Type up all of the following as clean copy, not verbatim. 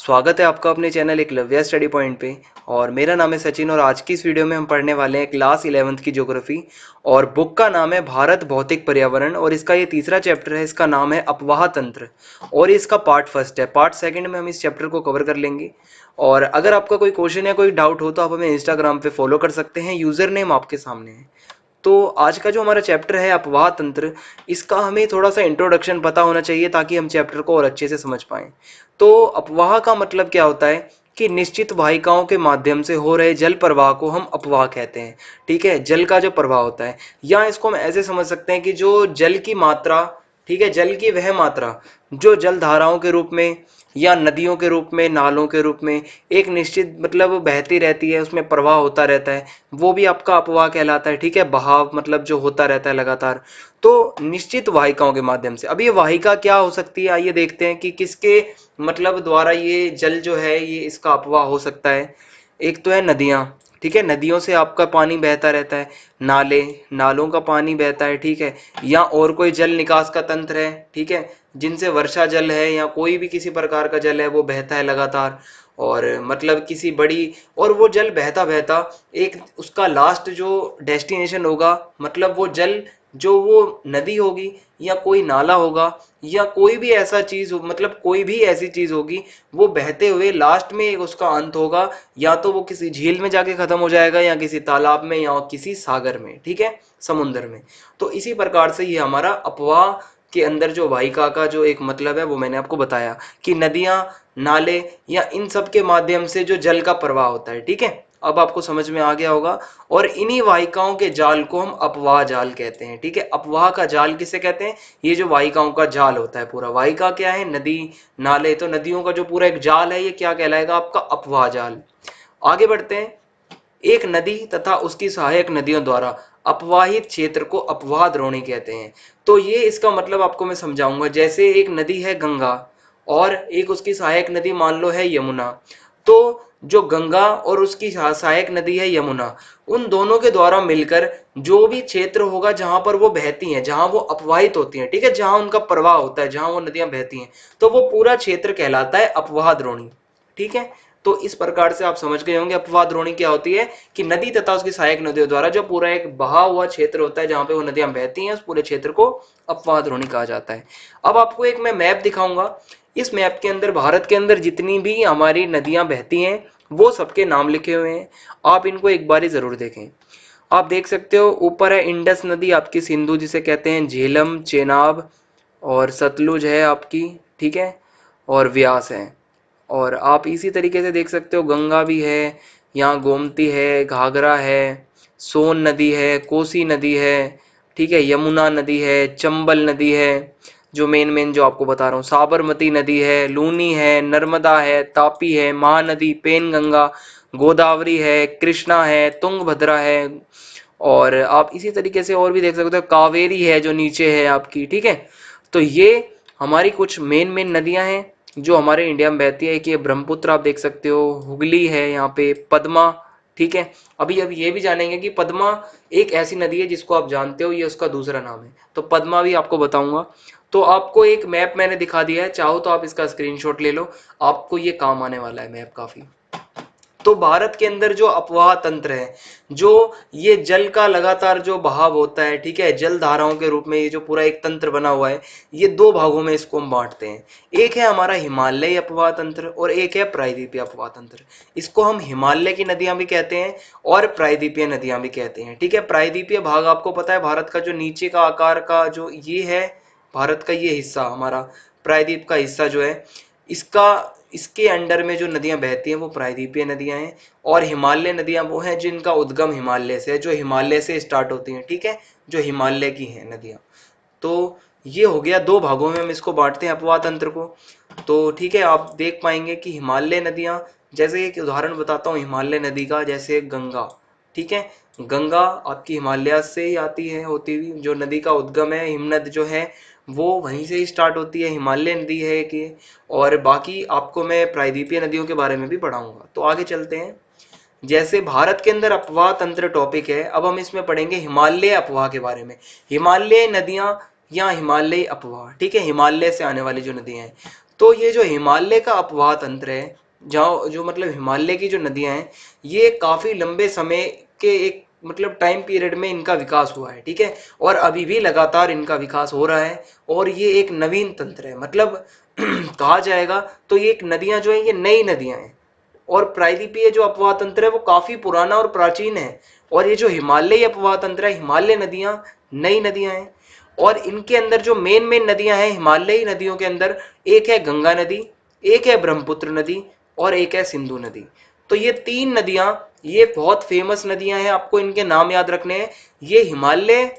स्वागत है आपका अपने चैनल एकलव्य स्टडी पॉइंट पे। और मेरा नाम है सचिन और आज की इस वीडियो में हम पढ़ने वाले हैं क्लास 11th की ज्योग्राफी। और बुक का नाम है भारत भौतिक पर्यावरण और इसका ये तीसरा चैप्टर है। इसका नाम है अपवाह तंत्र और ये इसका पार्ट फर्स्ट है। पार्ट सेकंड में हम इस चैप्टर को कवर कर लेंगे। और अगर आपका कोई क्वेश्चन या कोई डाउट हो तो आप हमें इंस्टाग्राम पे फॉलो कर सकते हैं। यूजर नेम आपके सामने है। तो आज का जो हमारा चैप्टर है अपवाह तंत्र, इसका हमें थोड़ा सा इंट्रोडक्शन पता होना चाहिए ताकि हम चैप्टर को और अच्छे से समझ पाएं। तो अपवाह का मतलब क्या होता है कि निश्चित वाहिकाओं के माध्यम से हो रहे जल प्रवाह को हम अपवाह कहते हैं। ठीक है, जल का जो प्रवाह होता है, या इसको हम ऐसे समझ सकते हैं कि जो जल की मात्रा, ठीक है, जल की वह मात्रा जो जल धाराओं के रूप में या नदियों के रूप में, नालों के रूप में एक निश्चित मतलब बहती रहती है, उसमें प्रवाह होता रहता है, वो भी आपका अपवाह कहलाता है। ठीक है, बहाव मतलब जो होता रहता है लगातार। तो निश्चित वाहिकाओं के माध्यम से, अब ये वाहिका क्या हो सकती है, आइए देखते हैं कि किसके मतलब द्वारा ये जल जो है ये इसका अपवाह हो सकता है। एक तो है नदियाँ। ठीक है, नदियों से आपका पानी बहता रहता है। नाले, नालों का पानी बहता है। ठीक है, या और कोई जल निकास का तंत्र है। ठीक है, जिनसे वर्षा जल है या कोई भी किसी प्रकार का जल है वो बहता है लगातार। और मतलब किसी बड़ी, और वो जल बहता बहता एक उसका लास्ट जो डेस्टिनेशन होगा, मतलब वो जल जो वो नदी होगी या कोई नाला होगा या कोई भी ऐसा चीज हो, मतलब कोई भी ऐसी चीज होगी, वो बहते हुए लास्ट में एक उसका अंत होगा। या तो वो किसी झील में जाके खत्म हो जाएगा या किसी तालाब में या किसी सागर में, ठीक है, समुद्र में। तो इसी प्रकार से ये हमारा अपवाह के अंदर जो वाहिका का जो एक मतलब है वो मैंने आपको बताया कि नदियां, नाले या इन सब के माध्यम से जो जल का प्रवाह होता है। ठीक है, अब आपको समझ में आ गया होगा। और इन्हीं वाहिकाओं के जाल को हम अपवाह जाल कहते हैं। ठीक है, अपवाह का जाल किसे कहते हैं? ये जो वाहिकाओं का जाल होता है पूरा, वाहिका क्या है? नदी, नाले, तो नदियों का जो पूरा एक जाल है ये क्या कहलाएगा? आपका अपवाह जाल। आगे बढ़ते हैं। एक नदी तथा उसकी सहायक नदियों द्वारा अपवाहित क्षेत्र को अपवाह द्रोणी कहते हैं। तो ये इसका मतलब आपको मैं समझाऊंगा। जैसे एक नदी है गंगा और एक उसकी सहायक नदी मान लो है यमुना। तो जो गंगा और उसकी सहायक नदी है यमुना, उन दोनों के द्वारा मिलकर जो भी क्षेत्र होगा जहां पर वो बहती हैं, जहां वो अपवाहित होती हैं, ठीक है, जहां उनका प्रवाह होता है, जहां वो नदियां बहती हैं, तो वो पूरा क्षेत्र कहलाता है अपवाह द्रोणी। ठीक है, तो इस प्रकार से आप समझ गए होंगे अपवाह द्रोणी क्या होती है कि नदी तथा उसकी सहायक नदियों द्वारा जो पूरा एक बहा हुआ क्षेत्र होता है जहां पे वो नदियां बहती हैं, उस पूरे क्षेत्र को अपवाह द्रोणी कहा जाता है। अब आपको एक मैं मैप दिखाऊंगा। इस मैप के अंदर भारत के अंदर जितनी भी हमारी नदियां बहती हैं वो सबके नाम लिखे हुए हैं। आप इनको एक बार जरूर देखें। आप देख सकते हो ऊपर है इंडस नदी आपकी, सिंधु जिसे कहते हैं, झेलम, चेनाब और सतलुज है आपकी। ठीक है, और व्यास है। और आप इसी तरीके से देख सकते हो गंगा भी है, यहाँ गोमती है, घाघरा है, सोन नदी है, कोसी नदी है। ठीक है, यमुना नदी है, चंबल नदी है, जो मेन मेन जो आपको बता रहा हूँ, साबरमती नदी है, लूनी है, नर्मदा है, तापी है, महानदी, पेनगंगा, गोदावरी है, कृष्णा है, तुंगभद्रा है। और आप इसी तरीके से और भी देख सकते हो, कावेरी है जो नीचे है आपकी। ठीक है, तो ये हमारी कुछ मेन मेन नदियां हैं जो हमारे इंडिया में बहती है। एक ये ब्रह्मपुत्र आप देख सकते हो, हुगली है यहाँ पे, पद्मा। ठीक है, अभी ये भी जानेंगे कि पद्मा एक ऐसी नदी है जिसको आप जानते हो, ये उसका दूसरा नाम है, तो पद्मा भी आपको बताऊंगा। तो आपको एक मैप मैंने दिखा दिया है, चाहो तो आप इसका स्क्रीनशॉट ले लो, आपको ये काम आने वाला है मैप काफी। तो भारत के अंदर जो अपवाह तंत्र है, जो ये जल का लगातार जो बहाव होता है, ठीक है, जल धाराओं के रूप में ये जो पूरा एक तंत्र बना हुआ है, ये दो भागों में इसको हम बांटते हैं। एक है हमारा हिमालयी अपवाह तंत्र और एक है प्रायद्वीपीय अपवाह तंत्र। इसको हम हिमालय की नदियां भी कहते हैं और प्रायद्वीपीय नदियां भी कहते हैं। ठीक है, प्रायद्वीपीय भाग आपको पता है भारत का जो नीचे का आकार का जो ये है, भारत का ये हिस्सा हमारा प्रायद्वीप का हिस्सा जो है, इसका इसके अंडर में जो नदियां बहती हैं वो प्रायद्वीपीय नदियां हैं। और हिमालय नदियां वो हैं जिनका उद्गम हिमालय से है, जो हिमालय से स्टार्ट होती हैं। ठीक है, जो हिमालय की हैं नदियां। तो ये हो गया, दो भागों में हम इसको बांटते हैं अपवाह तंत्र को। तो ठीक है, आप देख पाएंगे कि हिमालय नदियां, जैसे एक उदाहरण बताता हूँ हिमालय नदी का, जैसे गंगा। ठीक है, गंगा आपकी हिमालय से ही आती है होती हुई, जो नदी का उद्गम है, हिमनद जो है वो वहीं से ही स्टार्ट होती है, हिमालय नदी है कि। और बाकी आपको मैं प्रायद्वीपीय नदियों के बारे में भी पढ़ाऊंगा। तो आगे चलते हैं। जैसे भारत के अंदर अपवाह तंत्र टॉपिक है, अब हम इसमें पढ़ेंगे हिमालय अपवाह के बारे में। हिमालय नदियां या हिमालय अपवाह, ठीक है, हिमालय से आने वाली जो नदियां हैं। तो ये जो हिमालय का अपवाह तंत्र है, जहाँ जो मतलब हिमालय की जो नदियां हैं, ये काफी लंबे समय के एक मतलब टाइम पीरियड में इनका विकास हुआ है, ठीक है। और अभी भी लगातार इनका विकास हो रहा है, और ये एक नवीन तंत्र है, मतलब कहा जाएगा तो ये एक नदियां जो है ये नई नदियां हैं। और प्रायद्वीपीय जो अपवाह तंत्र है वो काफी पुराना और प्राचीन है। और ये जो हिमालयी अपवाह तंत्र है, हिमालय नदियां नई नदियां हैं। और इनके अंदर जो मेन मेन नदियां हैं हिमालयी नदियों के अंदर, एक है गंगा नदी, एक है ब्रह्मपुत्र नदी, और एक है सिंधु नदी। तो ये तीन नदियां, ये बहुत फेमस नदियां हैं, आपको इनके नाम याद रखने हैं। ये हिमालय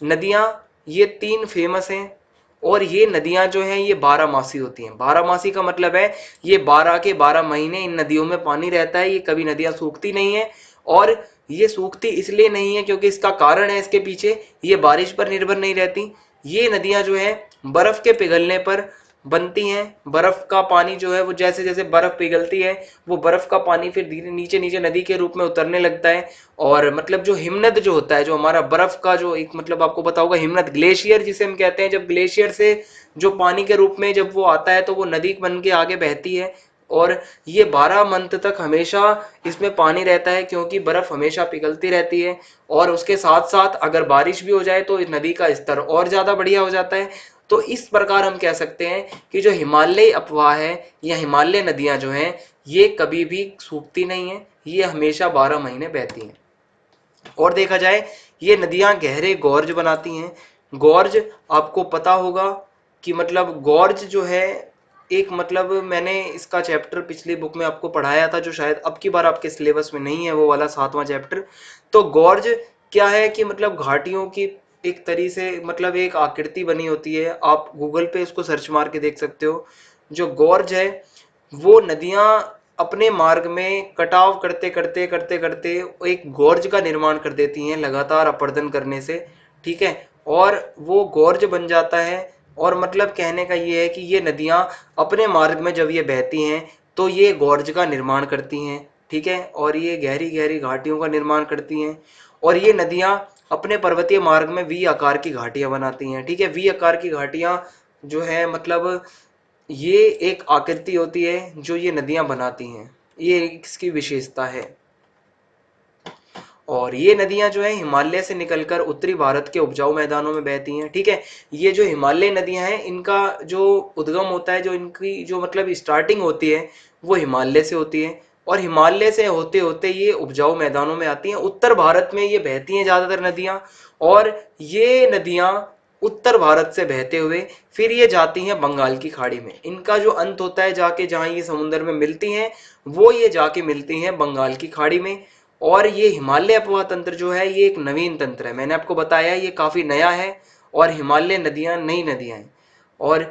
नदियां, ये तीन फेमस हैं। और ये नदियां जो हैं ये 12 मासी होती हैं। 12 मासी का मतलब है ये 12 के 12 महीने इन नदियों में पानी रहता है, ये कभी नदियां सूखती नहीं है। और ये सूखती इसलिए नहीं है क्योंकि इसका कारण है इसके पीछे, ये बारिश पर निर्भर नहीं रहती। ये नदियां जो है बर्फ के पिघलने पर बनती हैं। बर्फ का पानी जो है वो जैसे जैसे बर्फ पिघलती है, वो बर्फ का पानी फिर धीरे नीचे नीचे नदी के रूप में उतरने लगता है। और मतलब जो हिमनद जो होता है, जो हमारा बर्फ का जो एक मतलब आपको पता होगा हिमनद, ग्लेशियर जिसे हम कहते हैं, जब ग्लेशियर से जो पानी के रूप में जब वो आता है तो वो नदी बन के आगे बहती है। और ये 12 मंथ तक हमेशा इसमें पानी रहता है क्योंकि बर्फ हमेशा पिघलती रहती है। और उसके साथ साथ अगर बारिश भी हो जाए तो इस नदी का स्तर और ज्यादा बढ़िया हो जाता है। तो इस प्रकार हम कह सकते हैं कि जो हिमालयी अपवाह है या हिमालय नदियां जो हैं ये कभी भी सूखती नहीं है, ये हमेशा 12 महीने बहती हैं। और देखा जाए ये नदियां गहरे गॉर्ज बनाती हैं। गॉर्ज आपको पता होगा कि मतलब गॉर्ज जो है एक मतलब मैंने इसका चैप्टर पिछली बुक में आपको पढ़ाया था, जो शायद अब की बार आपके सिलेबस में नहीं है, वो वाला 7वां चैप्टर। तो गॉर्ज क्या है कि मतलब घाटियों की एक तरी से मतलब एक आकृति बनी होती है, आप गूगल पे इसको सर्च मार के देख सकते हो। जो गॉर्ज है वो नदियां अपने मार्ग में कटाव करते करते करते करते एक गोर्ज का निर्माण कर देती हैं लगातार अपर्दन करने से, ठीक है। और वो गोर्ज बन जाता है। और मतलब कहने का ये है कि ये नदियां अपने मार्ग में जब ये बहती हैं तो ये गोर्ज का निर्माण करती हैं, ठीक है। और ये गहरी गहरी घाटियों का निर्माण करती हैं। और ये नदियां अपने पर्वतीय मार्ग में वी आकार की घाटियां बनाती हैं, ठीक है। वी आकार की घाटियां जो है मतलब ये एक आकृति होती है जो ये नदियां बनाती हैं, ये इसकी विशेषता है। और ये नदियां जो है हिमालय से निकलकर उत्तरी भारत के उपजाऊ मैदानों में बहती हैं, ठीक है। ये जो हिमालय नदियां हैं इनका जो उद्गम होता है, जो इनकी जो मतलब स्टार्टिंग होती है वो हिमालय से होती है। और हिमालय से होते होते ये उपजाऊ मैदानों में आती हैं, उत्तर भारत में ये बहती हैं ज्यादातर नदियां। और ये नदियां उत्तर भारत से बहते हुए फिर ये जाती हैं बंगाल की खाड़ी में। इनका जो अंत होता है जाके जहां ये समुद्र में मिलती हैं, वो ये जाके मिलती हैं बंगाल की खाड़ी में। और ये हिमालय अपवाह तंत्र जो है ये एक नवीन तंत्र है, मैंने आपको बताया ये काफी नया है। और हिमालय नदियां नई नदियां हैं। और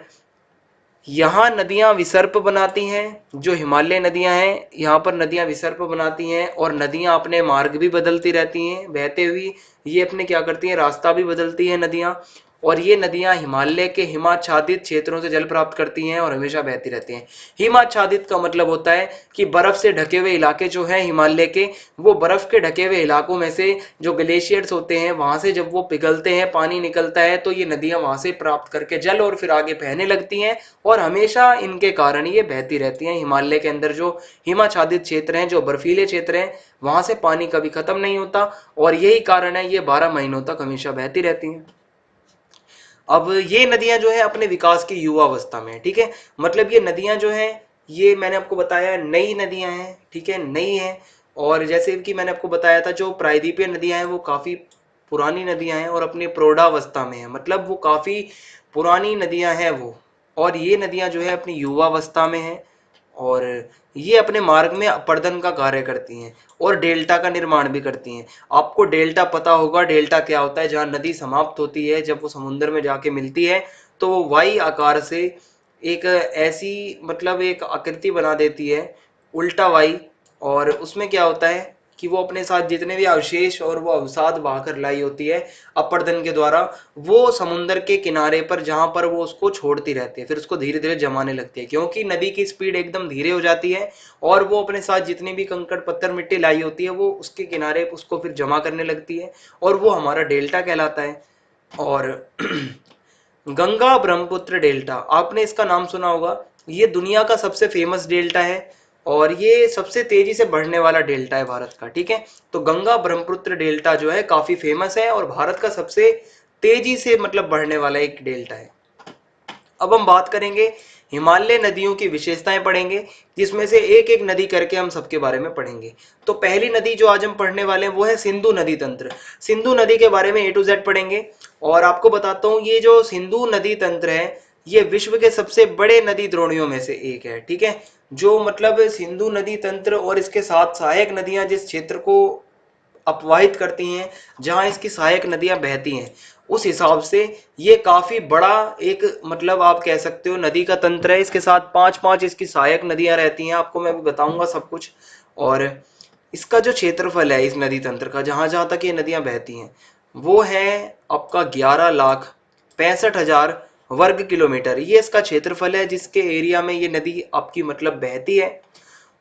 यहाँ नदियां विसर्प बनाती हैं, जो हिमालय नदियां हैं यहाँ पर नदियां विसर्प बनाती हैं। और नदियां अपने मार्ग भी बदलती रहती हैं बहते हुए, ये अपने क्या करती हैं रास्ता भी बदलती हैं नदियां। और ये नदियां हिमालय के हिमाच्छादित क्षेत्रों से जल प्राप्त करती हैं और हमेशा बहती रहती हैं। हिमाच्छादित का मतलब होता है कि बर्फ से ढके हुए इलाके जो हैं हिमालय के, वो बर्फ के ढके हुए इलाकों में से जो ग्लेशियर्स होते हैं वहां से जब वो पिघलते हैं पानी निकलता है तो ये नदियां वहां से प्राप्त करके जल और फिर आगे बहने लगती हैं। और हमेशा इनके कारण ये बहती रहती हैं। हिमालय के अंदर जो हिमाच्छादित क्षेत्र हैं, जो बर्फीले क्षेत्र हैं, वहां से पानी कभी खत्म नहीं होता। और यही कारण है ये 12 महीनों तक हमेशा बहती रहती हैं। अब ये नदियां जो है अपने विकास की युवावस्था में, ठीक है। मतलब ये नदियां जो हैं ये मैंने आपको बताया नई नदियां हैं, ठीक है, नई हैं। और जैसे कि मैंने आपको बताया था जो प्रायद्वीपीय नदियां हैं वो काफी पुरानी नदियां हैं और अपनी प्रौढ़ावस्था में है, मतलब वो काफी पुरानी नदियां हैं वो। और ये नदियां जो है अपनी युवावस्था में है। और ये अपने मार्ग में अपर्दन का कार्य करती हैं और डेल्टा का निर्माण भी करती हैं। आपको डेल्टा पता होगा, डेल्टा क्या होता है, जहाँ नदी समाप्त होती है जब वो समुद्र में जाके मिलती है तो वो वाई आकार से एक ऐसी मतलब एक आकृति बना देती है, उल्टा वाई। और उसमें क्या होता है कि वो अपने साथ जितने भी अवशेष और वो अवसाद बहाकर लाई होती है अपर्दन के द्वारा, वो समुद्र के किनारे पर जहां पर वो उसको छोड़ती रहती है, फिर उसको धीरे धीरे जमाने लगती है क्योंकि नदी की स्पीड एकदम धीरे हो जाती है। और वो अपने साथ जितनी भी कंकड़ पत्थर मिट्टी लाई होती है वो उसके किनारे उसको फिर जमा करने लगती है, और वो हमारा डेल्टा कहलाता है। और गंगा ब्रह्मपुत्र डेल्टा, आपने इसका नाम सुना होगा। ये दुनिया का सबसे फेमस डेल्टा है और ये सबसे तेजी से बढ़ने वाला डेल्टा है भारत का। ठीक है, तो गंगा ब्रह्मपुत्र डेल्टा जो है काफी फेमस है और भारत का सबसे तेजी से मतलब बढ़ने वाला एक डेल्टा है। अब हम बात करेंगे हिमालय नदियों की विशेषताएं पढ़ेंगे, जिसमें से एक एक नदी करके हम सबके बारे में पढ़ेंगे। तो पहली नदी जो आज हम पढ़ने वाले हैं वो है सिंधु नदी तंत्र। सिंधु नदी के बारे में A to Z पढ़ेंगे और आपको बताता हूँ ये जो सिंधु नदी तंत्र है ये विश्व के सबसे बड़े नदी द्रोणियों में से एक है। ठीक है, जो मतलब सिंधु नदी तंत्र और इसके साथ सहायक नदियां जिस क्षेत्र को अपवाहित करती हैं, जहां इसकी सहायक नदियां बहती हैं, उस हिसाब से ये काफी बड़ा एक मतलब आप कह सकते हो नदी का तंत्र है। इसके साथ पांच पांच इसकी सहायक नदियां रहती हैं, आपको मैं अभी बताऊंगा सब कुछ। और इसका जो क्षेत्रफल है इस नदी तंत्र का, जहां जहां तक ये नदियां बहती हैं, वो है आपका 11,65,000 वर्ग किलोमीटर। ये इसका क्षेत्रफल है जिसके एरिया में ये नदी आपकी मतलब बहती है।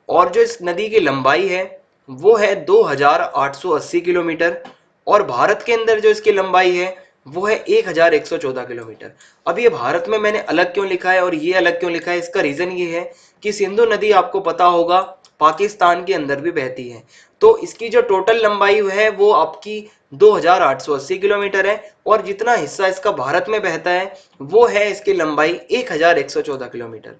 और जो इस नदी की लंबाई है वो है 2,880 किलोमीटर और भारत के अंदर जो इसकी लंबाई है वो है 1,114 किलोमीटर। अब ये भारत में मैंने अलग क्यों लिखा है और ये अलग क्यों लिखा है, इसका रीजन ये है कि सिंधु नदी आपको पता होगा पाकिस्तान के अंदर भी बहती है। तो इसकी जो टोटल लंबाई है वो आपकी 2,880 किलोमीटर है और जितना हिस्सा इसका भारत में बहता है वो है इसकी लंबाई 1,114 किलोमीटर।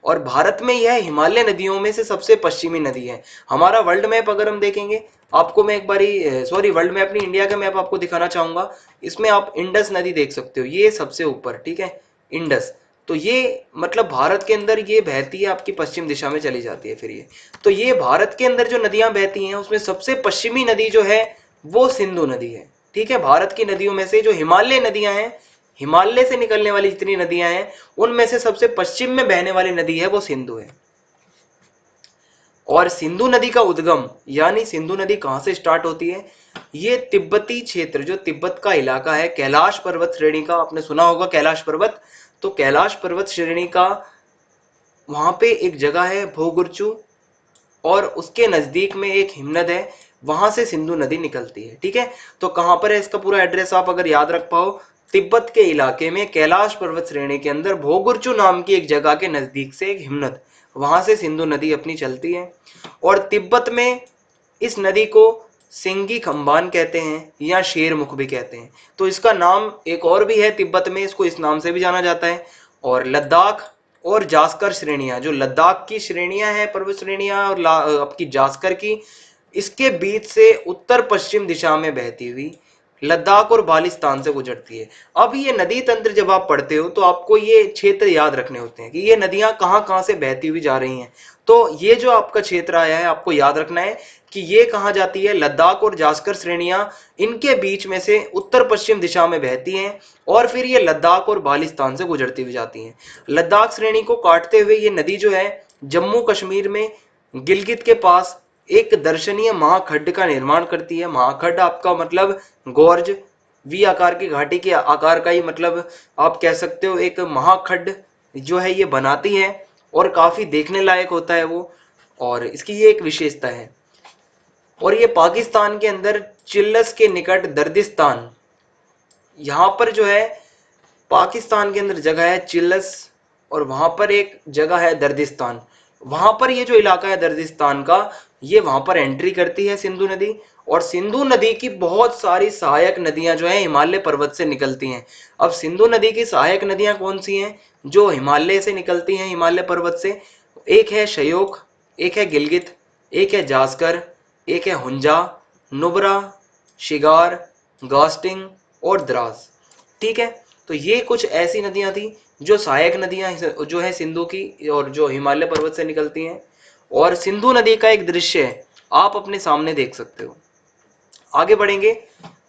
और भारत में यह हिमालय नदियों में से सबसे पश्चिमी नदी है। हमारा वर्ल्ड मैप अगर हम देखेंगे, आपको मैं एक बारी सॉरी वर्ल्ड मैप नहीं, इंडिया का मैप आपको दिखाना चाहूंगा। इसमें आप इंडस नदी देख सकते हो, ये सबसे ऊपर। ठीक है, इंडस। तो ये मतलब भारत के अंदर ये बहती है आपकी पश्चिम दिशा में चली जाती है। फिर ये तो ये भारत के अंदर जो नदियां बहती हैं उसमें सबसे पश्चिमी नदी जो है वो सिंधु नदी है। ठीक है, भारत की नदियों में से जो हिमालय नदियां हैं, हिमालय से निकलने वाली जितनी नदियां हैं उनमें से सबसे पश्चिम में बहने वाली नदी है वो सिंधु है। और सिंधु नदी का उद्गम यानी सिंधु नदी कहां से स्टार्ट होती है, ये तिब्बती क्षेत्र, जो तिब्बत का इलाका है, कैलाश पर्वत श्रेणी का, आपने सुना होगा कैलाश पर्वत। तो कैलाश पर्वत श्रेणी का वहां पे एक जगह है भोगुरचू और उसके नजदीक में एक हिमनद है, वहां से सिंधु नदी निकलती है। ठीक है, तो कहां पर है इसका पूरा एड्रेस आप अगर याद रख पाओ, तिब्बत के इलाके में कैलाश पर्वत श्रेणी के अंदर भोगुरचू नाम की एक जगह के नजदीक से एक हिमनद, वहां से सिंधु नदी अपनी चलती है। और तिब्बत में इस नदी को सिंगी खंबान कहते हैं या शेरमुख भी कहते हैं। तो इसका नाम एक और भी है तिब्बत में, इसको इस नाम से भी जाना जाता है। और लद्दाख और जास्कर श्रेणियां, जो लद्दाख की श्रेणियां हैं, पर्वत श्रेणियां, और आपकी जास्कर की, इसके बीच से उत्तर पश्चिम दिशा में बहती हुई लद्दाख और बालिस्तान से गुजरती है। अब ये नदी तंत्र जब आप पढ़ते हो तो आपको ये क्षेत्र याद रखने होते हैं कि ये नदियां कहां कहां से बहती हुई जा रही हैं। तो ये जो आपका क्षेत्र आया है आपको याद रखना है कि ये कहां जाती है, लद्दाख और जास्कर श्रेणियां इनके बीच में से उत्तर पश्चिम दिशा में बहती हैं और फिर ये लद्दाख और बालिस्तान से गुजरती हुई जाती हैं। लद्दाख श्रेणी को काटते हुए ये नदी जो है जम्मू कश्मीर में गिलगित के पास एक दर्शनीय महाखड्ड का निर्माण करती है। महाखड्ड आपका मतलब गोर्ज, वी आकार की घाटी के आकार का ही मतलब आप कह सकते हो एक महाखड्ड जो है ये बनाती है और काफी देखने लायक होता है वो, और इसकी ये एक विशेषता है। और ये पाकिस्तान के अंदर चिल्लस के निकट दर्दिस्तान, यहाँ पर जो है पाकिस्तान के अंदर जगह है चिल्लस और वहां पर एक जगह है दर्दिस्तान, वहां पर ये जो इलाका है दर्दिस्तान का, ये वहां पर एंट्री करती है सिंधु नदी। और सिंधु नदी की बहुत सारी सहायक नदियां जो है हिमालय पर्वत से निकलती हैं। अब सिंधु नदी की सहायक नदियां कौन सी हैं जो हिमालय से निकलती हैं, हिमालय पर्वत से? एक है शयोक, एक है गिलगित, एक है जास्कर, एक है हुंजा, नुब्रा, शिगार, गास्टिंग और द्रास। ठीक है, तो ये कुछ ऐसी नदियां थी जो सहायक नदियां जो है सिंधु की और जो हिमालय पर्वत से निकलती हैं। और सिंधु नदी का एक दृश्य है आप अपने सामने देख सकते हो। आगे बढ़ेंगे।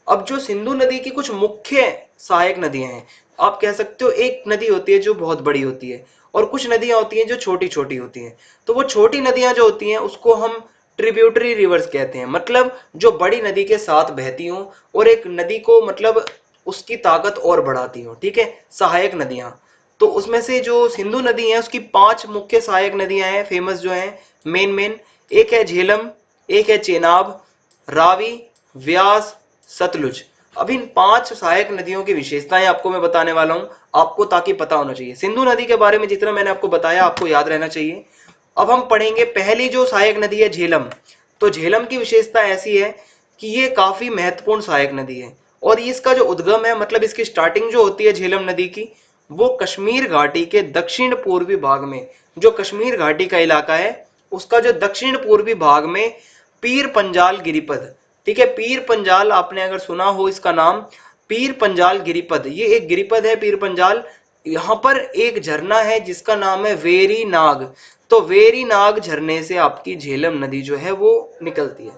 अब जो सिंधु नदी की कुछ मुख्य सहायक नदियां हैं, आप कह सकते हो एक नदी होती है जो बहुत बड़ी होती है और कुछ नदियां होती हैं जो छोटी छोटी होती हैं। तो वो छोटी नदियां जो होती हैं उसको हम ट्रिब्यूटरी रिवर्स कहते हैं, मतलब जो बड़ी नदी के साथ बहती हूँ और एक नदी को मतलब उसकी ताकत और बढ़ाती हूँ। ठीक है, सहायक नदियां। तो उसमें से जो सिंधु नदी है उसकी 5 मुख्य सहायक नदियां हैं फेमस जो हैं, मेन मेन। एक है झेलम, एक है चेनाब, रावी, व्यास, सतलुज। अब इन 5 सहायक नदियों की विशेषताएं आपको मैं बताने वाला हूं, आपको ताकि पता होना चाहिए। सिंधु नदी के बारे में जितना मैंने आपको बताया आपको याद रहना चाहिए। अब हम पढ़ेंगे पहली जो सहायक नदी है झेलम। तो झेलम की विशेषता ऐसी है कि ये काफी महत्वपूर्ण सहायक नदी है और इसका जो उद्गम है, मतलब इसकी स्टार्टिंग जो होती है झेलम नदी की, वो कश्मीर घाटी के दक्षिण पूर्वी भाग में, जो कश्मीर घाटी का इलाका है उसका जो दक्षिण पूर्वी भाग में पीर पंजाल गिरिपद, ठीक है, पीर पंजाल आपने अगर सुना हो इसका नाम, पीर पंजाल गिरिपद, ये एक गिरिपद है पीर पंजाल। यहाँ पर एक झरना है जिसका नाम है वेरी नाग। तो वेरी नाग झरने से आपकी झेलम नदी जो है वो निकलती है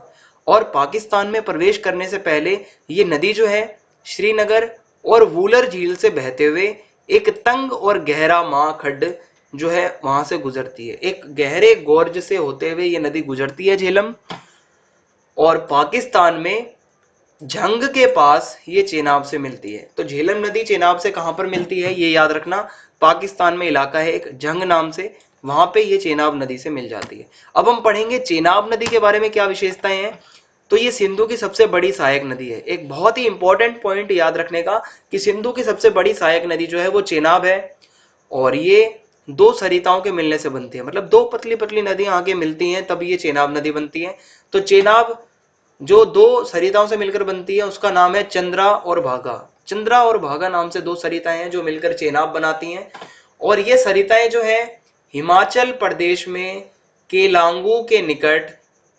और पाकिस्तान में प्रवेश करने से पहले ये नदी जो है श्रीनगर और वूलर झील से बहते हुए एक तंग और गहरा महाखड्ड जो है वहां से गुजरती है। एक गहरे गोर्ज से होते हुए ये नदी गुजरती है झेलम, और पाकिस्तान में झंग के पास ये चेनाब से मिलती है। तो झेलम नदी चेनाब से कहां पर मिलती है ये याद रखना, पाकिस्तान में इलाका है एक झंग नाम से, वहां पे ये चेनाब नदी से मिल जाती है। अब हम पढ़ेंगे चेनाब नदी के बारे में क्या विशेषताएं हैं। तो ये सिंधु की सबसे बड़ी सहायक नदी है। एक बहुत ही इंपॉर्टेंट पॉइंट याद रखने का कि सिंधु की सबसे बड़ी सहायक नदी जो है वो चेनाब है, और ये दो सरिताओं के मिलने से बनती है, मतलब दो पतली पतली नदियां आगे मिलती हैं तब ये चेनाब नदी बनती है। तो चेनाब जो दो सरिताओं से मिलकर बनती है उसका नाम है चंद्रा और भागा। चंद्रा और भागा नाम से दो सरिताएं हैं जो मिलकर चेनाब बनाती हैं, और ये सरिताएं जो है हिमाचल प्रदेश में केलांगू के निकट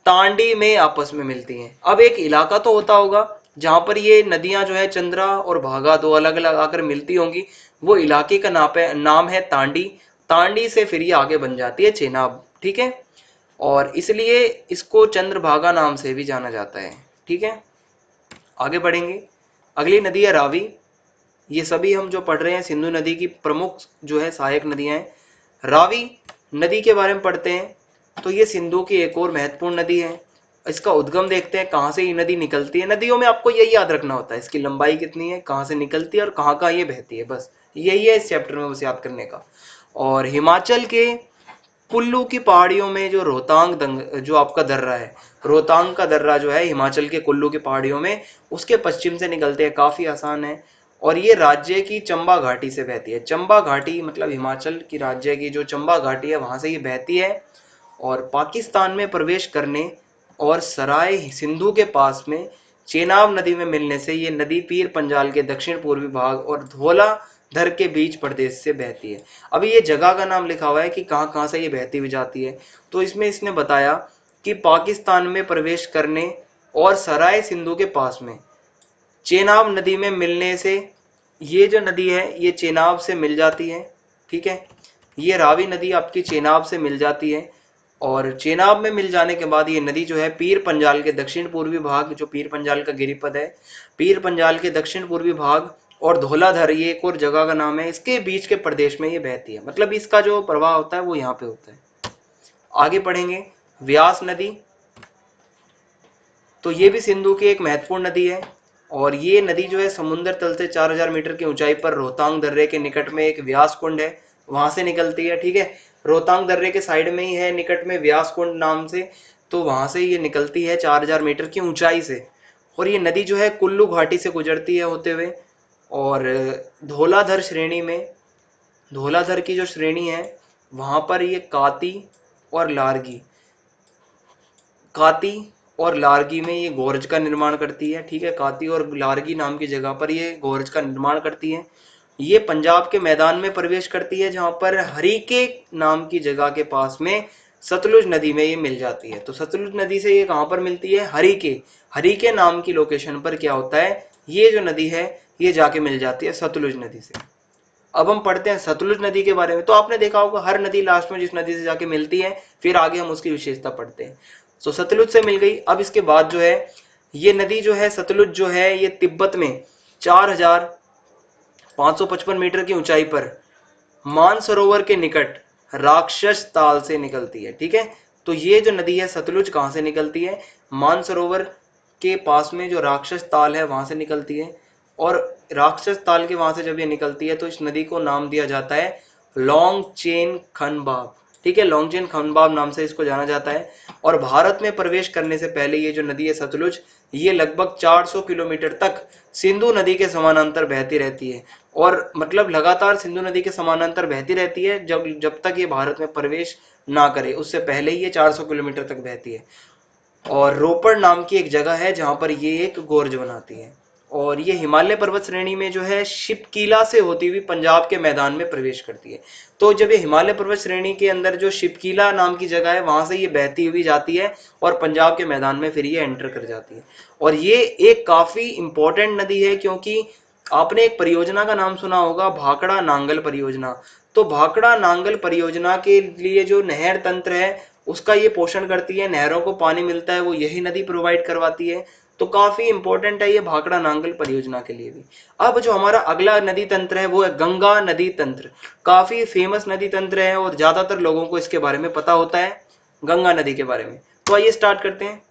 तांडी में आपस में मिलती हैं। अब एक इलाका तो होता होगा जहां पर ये नदियां जो है चंद्रा और भागा दो अलग अलग आकर मिलती होंगी, वो इलाके का नाम है तांडी। तांडी से फिर ये आगे बन जाती है चेनाब, ठीक है, और इसलिए इसको चंद्रभागा नाम से भी जाना जाता है, ठीक है। आगे बढ़ेंगे, अगली नदी है रावी। ये सभी हम जो पढ़ रहे हैं सिंधु नदी की प्रमुख जो है सहायक नदियां हैं। रावी नदी के बारे में पढ़ते हैं। तो ये सिंधु की एक और महत्वपूर्ण नदी है। इसका उद्गम देखते हैं, कहाँ से ये नदी निकलती है। नदियों में आपको यही याद रखना होता है, इसकी लंबाई कितनी है, कहाँ से निकलती है और कहाँ कहाँ ये बहती है, बस यही है इस चैप्टर में बस याद करने का। और हिमाचल के कुल्लू की पहाड़ियों में जो रोहतांग जो आपका दर्रा है, रोहतांग का दर्रा जो है हिमाचल के कुल्लू की पहाड़ियों में, उसके पश्चिम से निकलते हैं, काफी आसान है। और ये राज्य की चंबा घाटी से बहती है। चंबा घाटी मतलब हिमाचल की राज्य की जो चंबा घाटी है वहां से ये बहती है, और पाकिस्तान में प्रवेश करने और सराय सिंधु के पास में चेनाब नदी में मिलने से ये नदी पीर पंजाल के दक्षिण पूर्वी भाग और धौला धर के बीच प्रदेश से बहती है। अभी ये जगह का नाम लिखा हुआ है कि कहाँ कहाँ से ये बहती हुई जाती है। तो इसमें इसने बताया कि पाकिस्तान में प्रवेश करने और सराय सिंधु के पास में चेनाब नदी में मिलने से ये जो नदी है ये चेनाब से मिल जाती है, ठीक है। ये रावी नदी आपकी चेनाब से मिल जाती है, और चेनाब में मिल जाने के बाद ये नदी जो है पीर पंजाल के दक्षिण पूर्वी भाग, जो पीर पंजाल का गिरिपद है, पीर पंजाल के दक्षिण पूर्वी भाग और धौलाधर, ये एक और जगह का नाम है, इसके बीच के प्रदेश में ये बहती है। मतलब इसका जो प्रवाह होता है वो यहाँ पे होता है। आगे पढ़ेंगे व्यास नदी। तो ये भी सिंधु की एक महत्वपूर्ण नदी है, और ये नदी जो है समुद्र तल से 4000 मीटर की ऊंचाई पर रोहतांग दर्रे के निकट में एक व्यास कुंड है, वहां से निकलती है, ठीक है। रोहतांग दर्रे के साइड में ही है निकट में व्यास कुंड नाम से, तो वहां से ये निकलती है 4000 मीटर की ऊंचाई से, और ये नदी जो है कुल्लू घाटी से गुजरती है होते हुए, और धौलाधर श्रेणी में, धौलाधर की जो श्रेणी है वहां पर ये काती और लारगी, काती और लारगी में ये गोरज का निर्माण करती है, ठीक है। काती और लारगी नाम की जगह पर ये गोरज का निर्माण करती है। ये पंजाब के मैदान में प्रवेश करती है जहां पर हरीके नाम की जगह के पास में सतलुज नदी में ये मिल जाती है। तो सतलुज नदी से ये कहां पर मिलती है, हरीके, हरीके नाम की लोकेशन पर क्या होता है, ये जो नदी है ये जाके मिल जाती है सतलुज नदी से। अब हम पढ़ते हैं सतलुज नदी के बारे में। तो आपने देखा होगा हर नदी लास्ट में जिस नदी से जाके मिलती है फिर आगे हम उसकी विशेषता पढ़ते हैं। तो सतलुज से मिल गई। अब इसके बाद जो है ये नदी जो है सतलुज जो है ये तिब्बत में 4555 मीटर की ऊंचाई पर मानसरोवर के निकट राक्षस ताल से निकलती है, ठीक है। तो ये जो नदी है सतलुज कहां से निकलती है, मानसरोवर के पास में जो राक्षस ताल है वहां से निकलती है, और राक्षस ताल के वहां से जब ये निकलती है तो इस नदी को नाम दिया जाता है लॉन्ग चेन खनबाब, ठीक है। लॉन्ग चेन खनबाब नाम से इसको जाना जाता है। और भारत में प्रवेश करने से पहले ये जो नदी है सतलुज, ये लगभग 400 किलोमीटर तक सिंधु नदी के समानांतर बहती रहती है। और मतलब लगातार सिंधु नदी के समानांतर बहती रहती है जब जब तक ये भारत में प्रवेश ना करे, उससे पहले ही ये 400 किलोमीटर तक बहती है। और रोपड़ नाम की एक जगह है जहां पर ये एक गोर्ज बनाती है। और ये हिमालय पर्वत श्रेणी में जो है शिपकीला से होती हुई पंजाब के मैदान में प्रवेश करती है। तो जब ये हिमालय पर्वत श्रेणी के अंदर जो शिपकीला नाम की जगह है वहां से ये बहती हुई जाती है और पंजाब के मैदान में फिर ये एंटर कर जाती है। और ये एक काफी इंपॉर्टेंट नदी है क्योंकि आपने एक परियोजना का नाम सुना होगा, भाखड़ा नांगल परियोजना। तो भाखड़ा नांगल परियोजना के लिए जो नहर तंत्र है उसका ये पोषण करती है, नहरों को पानी मिलता है वो यही नदी प्रोवाइड करवाती है। तो काफी इंपॉर्टेंट है ये भाखड़ा नांगल परियोजना के लिए भी। अब जो हमारा अगला नदी तंत्र है वो है गंगा नदी तंत्र। काफी फेमस नदी तंत्र है और ज्यादातर लोगों को इसके बारे में पता होता है, गंगा नदी के बारे में। तो आइए स्टार्ट करते हैं।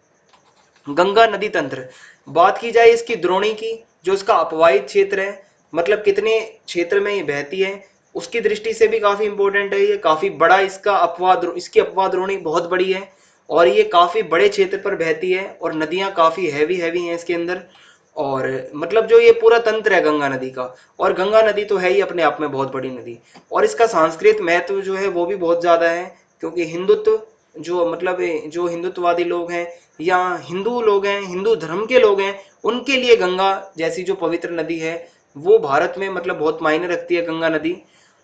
गंगा नदी तंत्र, बात की जाए इसकी द्रोणी की, जो इसका अपवाहित क्षेत्र है, मतलब कितने क्षेत्र में ये बहती है, उसकी दृष्टि से भी काफी इंपॉर्टेंट है। ये काफी बड़ा इसका अपवाद, इसकी अपवाद द्रोणी बहुत बड़ी है और ये काफी बड़े क्षेत्र पर बहती है और नदियां काफी हैवी हैवी हैं इसके अंदर। और मतलब जो ये पूरा तंत्र है गंगा नदी का, और गंगा नदी तो है ही अपने आप में बहुत बड़ी नदी। और इसका सांस्कृतिक महत्व जो है वो भी बहुत ज्यादा है क्योंकि हिंदुत्व, जो मतलब जो हिंदुत्ववादी लोग हैं या हिंदू लोग हैं, हिंदू धर्म के लोग हैं, उनके लिए गंगा जैसी जो पवित्र नदी है वो भारत में मतलब बहुत मायने रखती है गंगा नदी।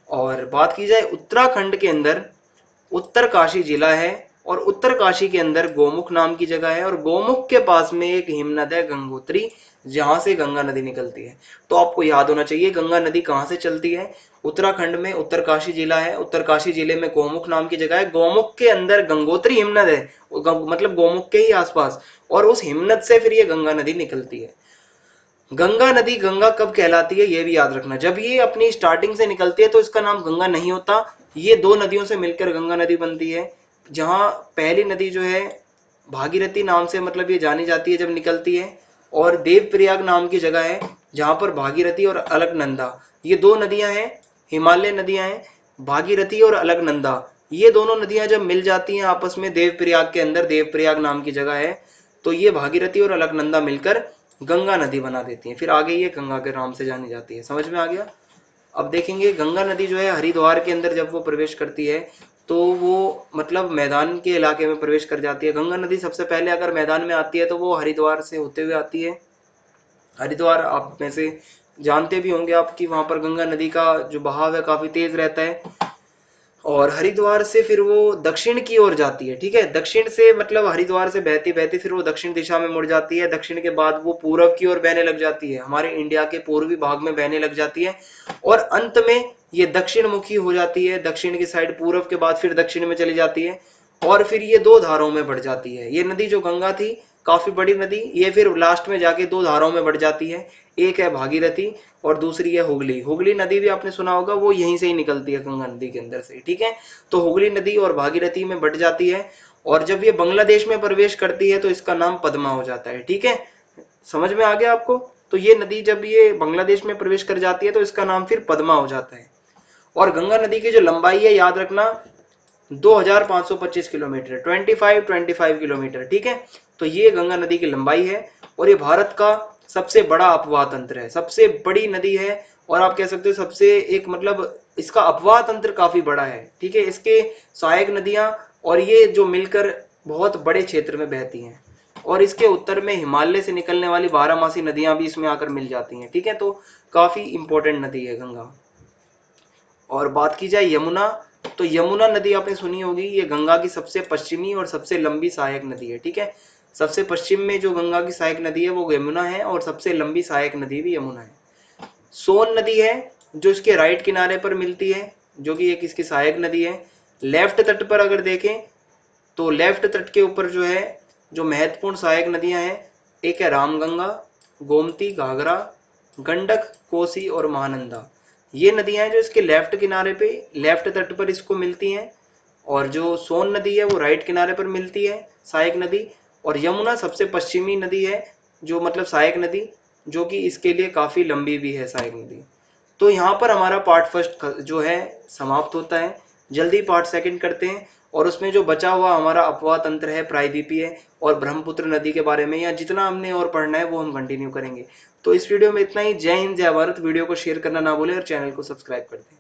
और बात की जाए उत्तराखंड के अंदर उत्तरकाशी जिला है और उत्तरकाशी के अंदर गोमुख नाम की जगह है और गोमुख के पास में एक हिमनद है गंगोत्री, जहां से गंगा नदी निकलती है। तो आपको याद होना चाहिए गंगा नदी कहां से चलती है, उत्तराखंड में उत्तरकाशी जिला है, उत्तरकाशी जिले में गोमुख नाम की जगह है, गोमुख के अंदर गंगोत्री हिमनद है, मतलब गोमुख के ही आसपास, और उस हिमनद से फिर ये गंगा नदी निकलती है। गंगा नदी गंगा कब कहलाती है ये भी याद रखना, जब ये अपनी स्टार्टिंग से निकलती है तो इसका नाम गंगा नहीं होता, ये दो नदियों से मिलकर गंगा नदी बनती है। जहां पहली नदी जो है भागीरथी नाम से मतलब ये जानी जाती है जब निकलती है, और देवप्रयाग नाम की जगह है जहां पर भागीरथी और अलकनंदा, ये दो नदियां हैं, हिमालय नदियां हैं, भागीरथी और अलकनंदा, ये दोनों नदियां जब मिल जाती हैं आपस में देवप्रयाग के अंदर, देवप्रयाग नाम की जगह है, तो ये भागीरथी और अलकनंदा मिलकर गंगा नदी बना देती है। फिर आगे ये गंगा के नाम से जानी जाती है। समझ में आ गया। अब देखेंगे गंगा नदी जो है हरिद्वार के अंदर जब वो प्रवेश करती है तो वो मतलब मैदान के इलाके में प्रवेश कर जाती है। गंगा नदी सबसे पहले अगर मैदान में आती है तो वो हरिद्वार से होते हुए आती है। हरिद्वार आप में से जानते भी होंगे आप कि वहां पर गंगा नदी का जो बहाव है काफी तेज रहता है, और हरिद्वार से फिर वो दक्षिण की ओर जाती है। ठीक है, दक्षिण से मतलब हरिद्वार से बहती बहती फिर वो दक्षिण दिशा में मुड़ जाती है, दक्षिण के बाद वो पूरब की ओर बहने लग जाती है, हमारे इंडिया के पूर्वी भाग में बहने लग जाती है, और अंत में ये दक्षिण मुखी हो जाती है, दक्षिण की साइड, पूरब के बाद फिर दक्षिण में चली जाती है, और फिर ये दो धाराओं में बढ़ जाती है। ये नदी जो गंगा थी काफी बड़ी नदी, ये फिर लास्ट में जाके दो धाराओं में बढ़ जाती है, एक है भागीरथी और दूसरी है हुगली। हुगली नदी भी आपने सुना होगा, वो यहीं से ही निकलती है गंगा नदी के अंदर से। ठीक है, तो हुगली नदी और भागीरथी में बढ़ जाती है, और जब ये बांग्लादेश में प्रवेश करती है तो इसका नाम पद्मा हो जाता है। ठीक है, समझ में आ गया आपको। तो ये नदी जब ये बांग्लादेश में प्रवेश कर जाती है तो इसका नाम फिर पद्मा हो जाता है। और गंगा नदी की जो लंबाई है याद रखना 2525 किलोमीटर, 25 किलोमीटर। ठीक है, तो ये गंगा नदी की लंबाई है और ये भारत का सबसे बड़ा अपवाह तंत्र है, सबसे बड़ी नदी है, और आप कह सकते हो सबसे एक मतलब इसका अपवाह तंत्र काफी बड़ा है। ठीक है, इसके सहायक नदियां और ये जो मिलकर बहुत बड़े क्षेत्र में बहती हैं, और इसके उत्तर में हिमालय से निकलने वाली बारहमासी नदियां भी इसमें आकर मिल जाती हैं। ठीक है, तो काफी इंपॉर्टेंट नदी है गंगा। और बात की जाए यमुना, तो यमुना नदी आपने सुनी होगी, ये गंगा की सबसे पश्चिमी और सबसे लंबी सहायक नदी है। ठीक है, सबसे पश्चिम में जो गंगा की सहायक नदी है वो यमुना है, और सबसे लंबी सहायक नदी भी यमुना है। सोन नदी है जो इसके राइट किनारे पर मिलती है, जो कि एक इसकी सहायक नदी है। लेफ्ट तट पर अगर देखें तो लेफ्ट तट के ऊपर जो है जो महत्वपूर्ण सहायक नदियां हैं, एक है रामगंगा, गोमती, घाघरा, गंडक, कोसी और महानंदा। ये नदियां हैं जो इसके लेफ्ट किनारे पे, लेफ्ट तट पर इसको मिलती हैं, और जो सोन नदी है वो राइट किनारे पर मिलती है सहायक नदी, और यमुना सबसे पश्चिमी नदी है जो मतलब सहायक नदी, जो कि इसके लिए काफी लंबी भी है सहायक नदी। तो यहाँ पर हमारा पार्ट फर्स्ट जो है समाप्त होता है। जल्दी पार्ट सेकंड करते हैं, और उसमें जो बचा हुआ हमारा अपवाह तंत्र है, प्रायद्वीपीय और ब्रह्मपुत्र नदी के बारे में, या जितना हमने और पढ़ना है वो हम कंटिन्यू करेंगे। तो इस वीडियो में इतना ही। जय हिंद, जय भारत। वीडियो को शेयर करना ना भूलें और चैनल को सब्सक्राइब कर दें।